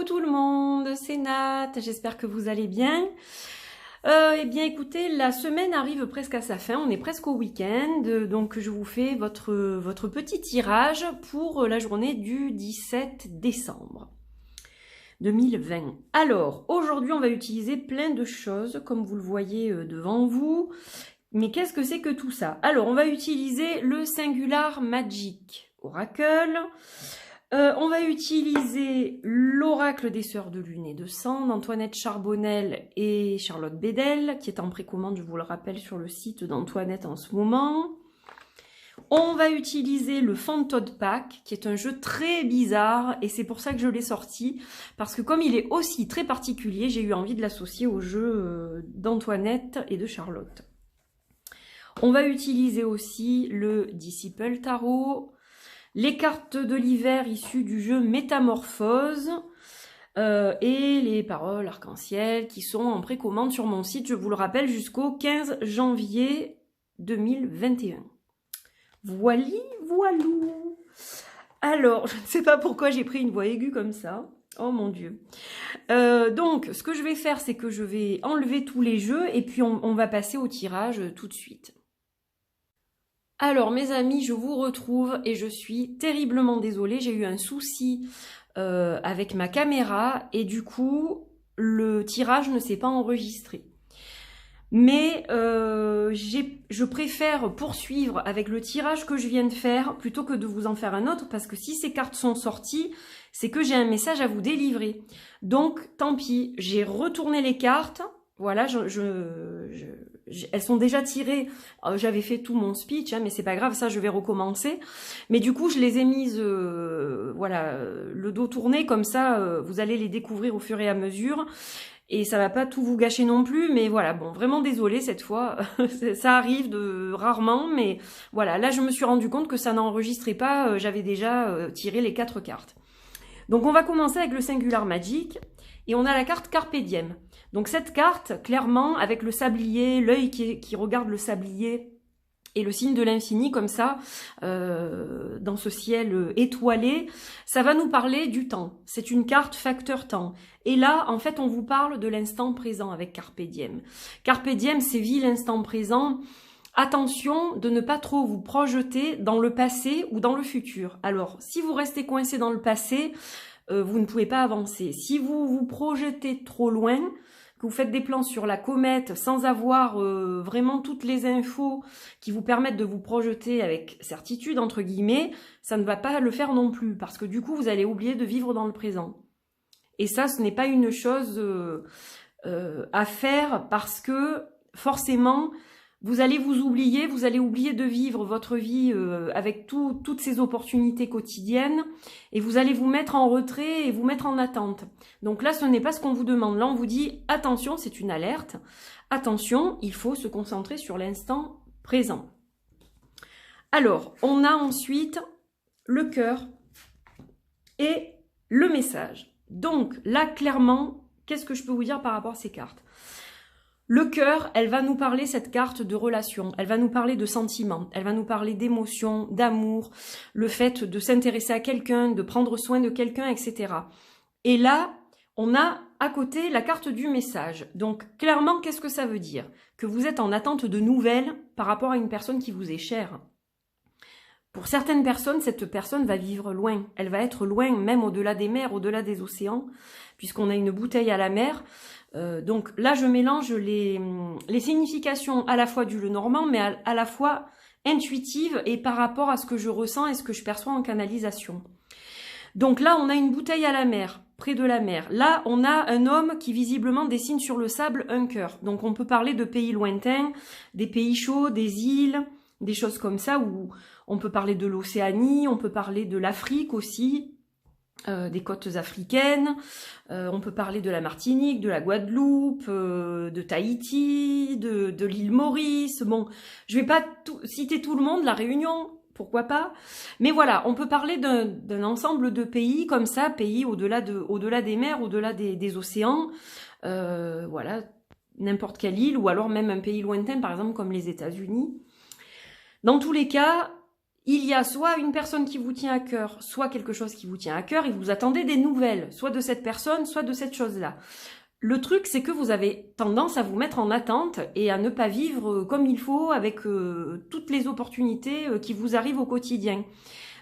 Coucou tout le monde, c'est Nat, j'espère que vous allez bien. Eh bien écoutez, la semaine arrive presque à sa fin, on est presque au week-end, donc je vous fais votre petit tirage pour la journée du 17 décembre 2020. Alors, aujourd'hui on va utiliser plein de choses, comme vous le voyez devant vous. Mais qu'est-ce que c'est que tout ça? Alors, on va utiliser le Singular Magic Oracle. On va utiliser l'oracle des Sœurs de Lune et de Sang d'Antoinette Charbonnel et Charlotte Bédel, qui est en précommande, je vous le rappelle, sur le site d'Antoinette en ce moment. On va utiliser le Fantod Pack, qui est un jeu très bizarre, et c'est pour ça que je l'ai sorti, parce que comme il est aussi très particulier, j'ai eu envie de l'associer au jeu d'Antoinette et de Charlotte. On va utiliser aussi le Disciple Tarot, les cartes de l'hiver issues du jeu Métamorphose et les paroles arc-en-ciel qui sont en précommande sur mon site, je vous le rappelle, jusqu'au 15 janvier 2021. Voili, voilou. Alors, je ne sais pas pourquoi j'ai pris une voix aiguë comme ça. Oh mon Dieu. Donc, ce que je vais faire, c'est que je vais enlever tous les jeux et puis on va passer au tirage tout de suite. Alors mes amis, je vous retrouve et je suis terriblement désolée, j'ai eu un souci avec ma caméra et du coup le tirage ne s'est pas enregistré. Mais je préfère poursuivre avec le tirage que je viens de faire plutôt que de vous en faire un autre, parce que si ces cartes sont sorties, c'est que j'ai un message à vous délivrer. Donc tant pis, j'ai retourné les cartes. Voilà, elles sont déjà tirées. J'avais fait tout mon speech, hein, mais c'est pas grave, ça je vais recommencer. Mais du coup, je les ai mises, voilà, le dos tourné, comme ça, vous allez les découvrir au fur et à mesure. Et ça va pas tout vous gâcher non plus, mais voilà, bon, vraiment désolée cette fois. Ça arrive rarement, mais voilà, là je me suis rendu compte que ça n'enregistrait pas, j'avais déjà tiré les 4 cartes. Donc on va commencer avec le Singular Magic, et on a la carte Carpe Diem. Donc cette carte, clairement, avec le sablier, l'œil qui regarde le sablier et le signe de l'infini comme ça, dans ce ciel étoilé, ça va nous parler du temps. C'est une carte facteur temps. Et là, en fait, on vous parle de l'instant présent avec Carpe Diem. Carpe Diem, c'est vie l'instant présent. Attention de ne pas trop vous projeter dans le passé ou dans le futur. Alors, si vous restez coincé dans le passé, vous ne pouvez pas avancer. Si vous vous projetez trop loin, que vous faites des plans sur la comète sans avoir vraiment toutes les infos qui vous permettent de vous projeter avec certitude, entre guillemets, ça ne va pas le faire non plus, parce que du coup, vous allez oublier de vivre dans le présent. Et ça, ce n'est pas une chose à faire, parce que forcément, vous allez vous oublier de vivre votre vie avec toutes ces opportunités quotidiennes, et vous allez vous mettre en retrait et vous mettre en attente. Donc là, ce n'est pas ce qu'on vous demande. Là, on vous dit, attention, c'est une alerte. Attention, il faut se concentrer sur l'instant présent. Alors, on a ensuite le cœur et le message. Donc là, clairement, qu'est-ce que je peux vous dire par rapport à ces cartes ? Le cœur, elle va nous parler, cette carte, de relation, elle va nous parler de sentiments, elle va nous parler d'émotions, d'amour, le fait de s'intéresser à quelqu'un, de prendre soin de quelqu'un, etc. Et là, on a à côté la carte du message. Donc clairement, qu'est-ce que ça veut dire? Que vous êtes en attente de nouvelles par rapport à une personne qui vous est chère. Pour certaines personnes, cette personne va vivre loin. Elle va être loin, même au-delà des mers, au-delà des océans, puisqu'on a une bouteille à la mer. Donc là, je mélange les significations à la fois du Lenormand, mais à la fois intuitive et par rapport à ce que je ressens et ce que je perçois en canalisation. Donc là, on a une bouteille à la mer, près de la mer. Là, on a un homme qui visiblement dessine sur le sable un cœur. Donc on peut parler de pays lointains, des pays chauds, des îles, des choses comme ça, où on peut parler de l'Océanie, on peut parler de l'Afrique aussi, des côtes africaines, on peut parler de la Martinique, de la Guadeloupe, de Tahiti, de l'île Maurice. Bon, je vais pas citer tout le monde, la Réunion, pourquoi pas, mais voilà, on peut parler d'un ensemble de pays comme ça, pays au-delà des mers, au-delà des océans, voilà, n'importe quelle île, ou alors même un pays lointain, par exemple comme les États-Unis. Dans tous les cas, il y a soit une personne qui vous tient à cœur, soit quelque chose qui vous tient à cœur, et vous attendez des nouvelles, soit de cette personne, soit de cette chose-là. Le truc, c'est que vous avez tendance à vous mettre en attente et à ne pas vivre comme il faut avec toutes les opportunités qui vous arrivent au quotidien.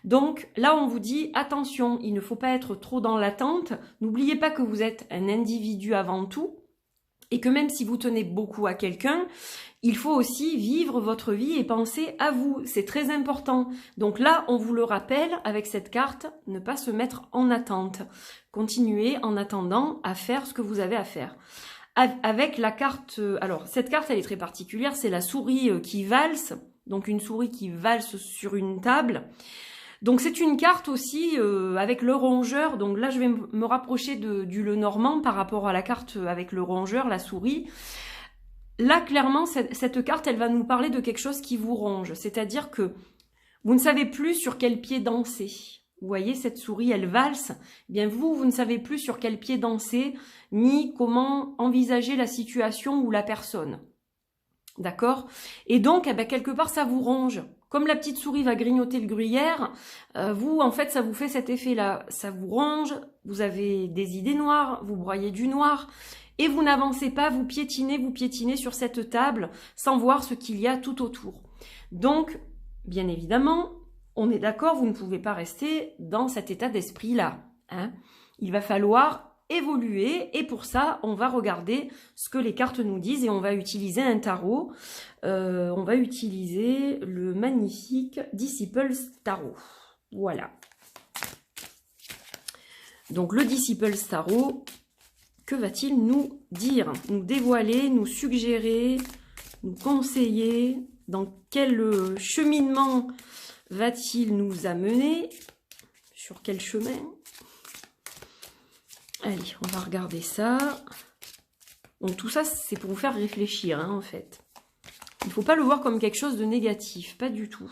Donc là, on vous dit, attention, il ne faut pas être trop dans l'attente. N'oubliez pas que vous êtes un individu avant tout et que même si vous tenez beaucoup à quelqu'un, il faut aussi vivre votre vie et penser à vous. C'est très important. Donc là, on vous le rappelle avec cette carte, ne pas se mettre en attente. Continuez en attendant à faire ce que vous avez à faire. Avec la carte, alors cette carte, elle est très particulière, c'est la souris qui valse. Donc une souris qui valse sur une table. Donc c'est une carte aussi avec le rongeur, donc là je vais me rapprocher du Lenormand par rapport à la carte avec le rongeur, la souris. Là clairement cette carte elle va nous parler de quelque chose qui vous ronge, c'est-à-dire que vous ne savez plus sur quel pied danser. Vous voyez cette souris elle valse, eh bien vous ne savez plus sur quel pied danser, ni comment envisager la situation ou la personne. D'accord? Et donc, eh ben, quelque part, ça vous ronge. Comme la petite souris va grignoter le gruyère, vous, en fait, ça vous fait cet effet-là. Ça vous ronge, vous avez des idées noires, vous broyez du noir, et vous n'avancez pas, vous piétinez sur cette table, sans voir ce qu'il y a tout autour. Donc, bien évidemment, on est d'accord, vous ne pouvez pas rester dans cet état d'esprit-là. Hein. Il va falloir évoluer et pour ça on va regarder ce que les cartes nous disent et on va utiliser un tarot, on va utiliser le magnifique Disciples Tarot, voilà. Donc le Disciples Tarot, que va-t-il nous dire, nous dévoiler, nous suggérer, nous conseiller, dans quel cheminement va-t-il nous amener, sur quel chemin? Allez, on va regarder ça. Donc tout ça, c'est pour vous faire réfléchir, hein, en fait. Il ne faut pas le voir comme quelque chose de négatif, pas du tout.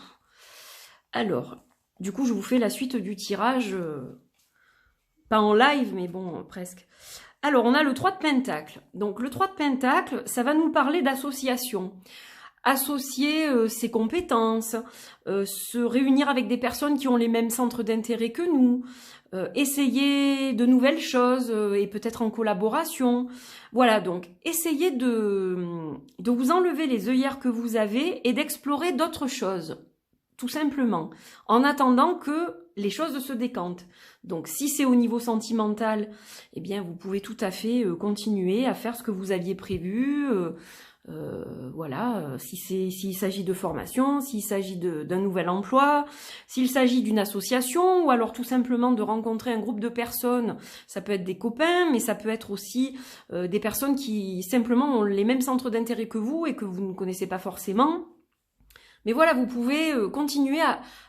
Alors, du coup, je vous fais la suite du tirage, pas en live, mais bon, presque. Alors, on a le 3 de Pentacle. Donc, le 3 de Pentacle, ça va nous parler d'association. Associer ses compétences, se réunir avec des personnes qui ont les mêmes centres d'intérêt que nous, essayer de nouvelles choses et peut-être en collaboration. Voilà, donc essayez de vous enlever les œillères que vous avez et d'explorer d'autres choses, tout simplement, en attendant que les choses se décantent. Donc si c'est au niveau sentimental, eh bien vous pouvez tout à fait continuer à faire ce que vous aviez prévu, voilà, s'il s'agit de formation, s'il s'agit d'un nouvel emploi, s'il s'agit d'une association, ou alors tout simplement de rencontrer un groupe de personnes, ça peut être des copains, mais ça peut être aussi des personnes qui simplement ont les mêmes centres d'intérêt que vous et que vous ne connaissez pas forcément. Mais voilà, vous pouvez continuer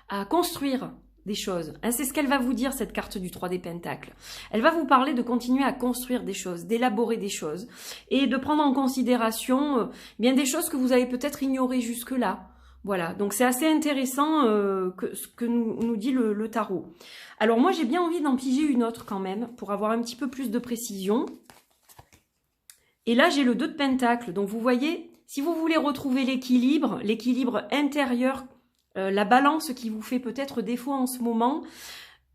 à construire des choses. Hein, c'est ce qu'elle va vous dire, cette carte du 3 des Pentacles. Elle va vous parler de continuer à construire des choses, d'élaborer des choses et de prendre en considération bien des choses que vous avez peut-être ignorées jusque-là. Voilà, donc c'est assez intéressant ce que nous dit le tarot. Alors moi, j'ai bien envie d'en piger une autre quand même pour avoir un petit peu plus de précision. Et là, j'ai le 2 de Pentacle. Donc vous voyez, si vous voulez retrouver l'équilibre intérieur, la balance qui vous fait peut-être défaut en ce moment,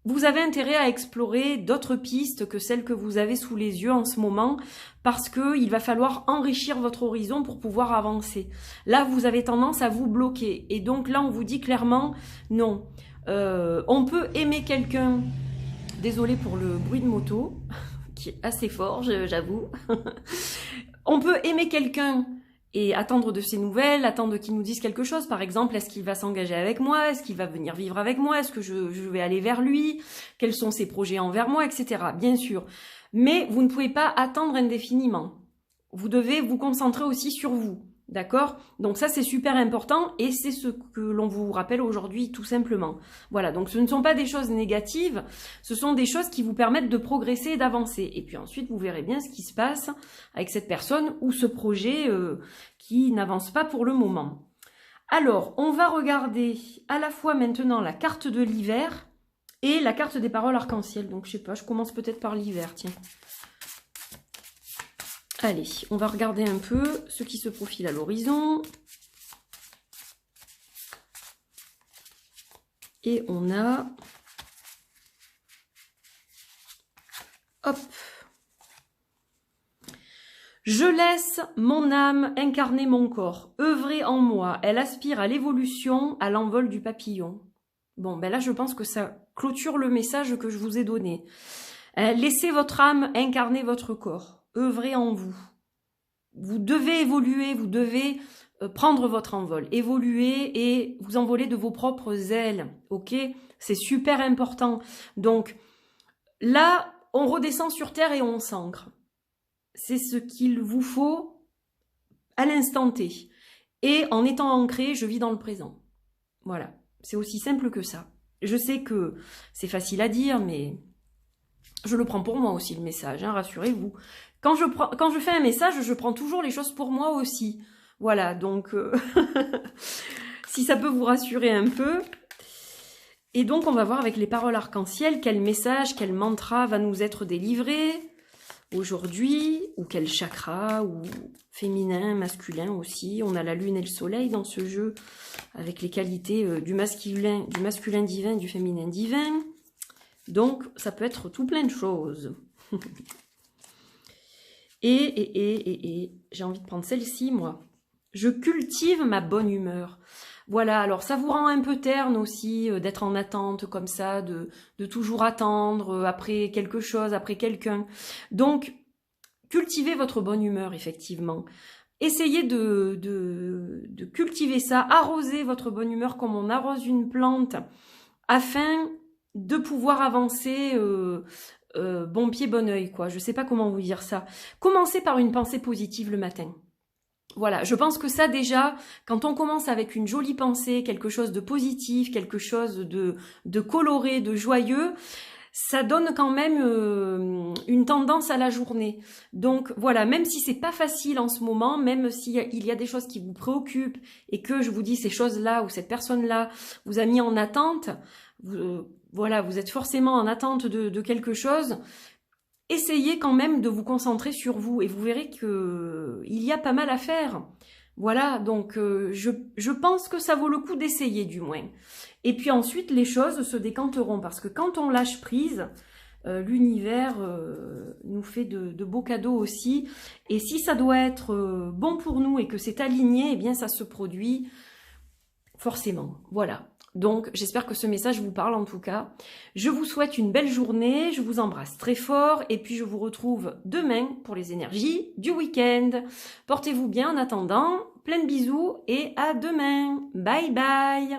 vous avez intérêt à explorer d'autres pistes que celles que vous avez sous les yeux en ce moment, parce qu'il va falloir enrichir votre horizon pour pouvoir avancer. Là, vous avez tendance à vous bloquer. Et donc là, on vous dit clairement, non. On peut aimer quelqu'un, désolé pour le bruit de moto, qui est assez fort, j'avoue. On peut aimer quelqu'un et attendre de ses nouvelles, attendre qu'il nous dise quelque chose. Par exemple, est-ce qu'il va s'engager avec moi? Est-ce qu'il va venir vivre avec moi? Est-ce que je vais aller vers lui? Quels sont ses projets envers moi, etc. Bien sûr. Mais vous ne pouvez pas attendre indéfiniment. Vous devez vous concentrer aussi sur vous. D'accord? Donc ça, c'est super important et c'est ce que l'on vous rappelle aujourd'hui tout simplement. Voilà, donc ce ne sont pas des choses négatives, ce sont des choses qui vous permettent de progresser et d'avancer. Et puis ensuite, vous verrez bien ce qui se passe avec cette personne ou ce projet qui n'avance pas pour le moment. Alors, on va regarder à la fois maintenant la carte de l'hiver et la carte des paroles arc-en-ciel. Donc je sais pas, je commence peut-être par l'hiver, tiens. Allez, on va regarder un peu ce qui se profile à l'horizon. Et on a... Hop. Je laisse mon âme incarner mon corps, œuvrer en moi. Elle aspire à l'évolution, à l'envol du papillon. Bon, ben là, je pense que ça clôture le message que je vous ai donné. Laissez votre âme incarner votre corps, œuvrer en vous. Vous devez évoluer, vous devez prendre votre envol, évoluer et vous envoler de vos propres ailes, ok? C'est super important. Donc, là, on redescend sur terre et on s'ancre. C'est ce qu'il vous faut à l'instant T. Et en étant ancré, je vis dans le présent. Voilà, c'est aussi simple que ça. Je sais que c'est facile à dire, mais je le prends pour moi aussi, le message, hein, rassurez-vous. Quand je fais un message, je prends toujours les choses pour moi aussi. Voilà, donc si ça peut vous rassurer un peu. Et donc, on va voir avec les paroles arc-en-ciel quel message, quel mantra va nous être délivré aujourd'hui, ou quel chakra, ou féminin, masculin aussi. On a la lune et le soleil dans ce jeu, avec les qualités du masculin divin, du féminin divin. Donc, ça peut être tout plein de choses. Et j'ai envie de prendre celle-ci, moi. Je cultive ma bonne humeur. Voilà, alors ça vous rend un peu terne aussi d'être en attente comme ça, de toujours attendre après quelque chose, après quelqu'un. Donc, cultivez votre bonne humeur, effectivement. Essayez de cultiver ça, arrosez votre bonne humeur comme on arrose une plante, afin de pouvoir avancer bon pied, bon oeil, quoi. Je sais pas comment vous dire ça. Commencez par une pensée positive le matin. Voilà, je pense que ça déjà, quand on commence avec une jolie pensée, quelque chose de positif, quelque chose de coloré, de joyeux, ça donne quand même une tendance à la journée. Donc voilà, même si c'est pas facile en ce moment, même s'il y a des choses qui vous préoccupent et que je vous dis ces choses-là ou cette personne-là vous a mis en attente, voilà, vous êtes forcément en attente de quelque chose. Essayez quand même de vous concentrer sur vous et vous verrez qu'il y a pas mal à faire. Voilà, donc je pense que ça vaut le coup d'essayer du moins. Et puis ensuite, les choses se décanteront parce que quand on lâche prise, l'univers nous fait de beaux cadeaux aussi. Et si ça doit être bon pour nous et que c'est aligné, eh bien ça se produit forcément. Voilà. Donc, j'espère que ce message vous parle en tout cas. Je vous souhaite une belle journée, je vous embrasse très fort et puis je vous retrouve demain pour les énergies du week-end. Portez-vous bien en attendant, plein de bisous et à demain. Bye bye.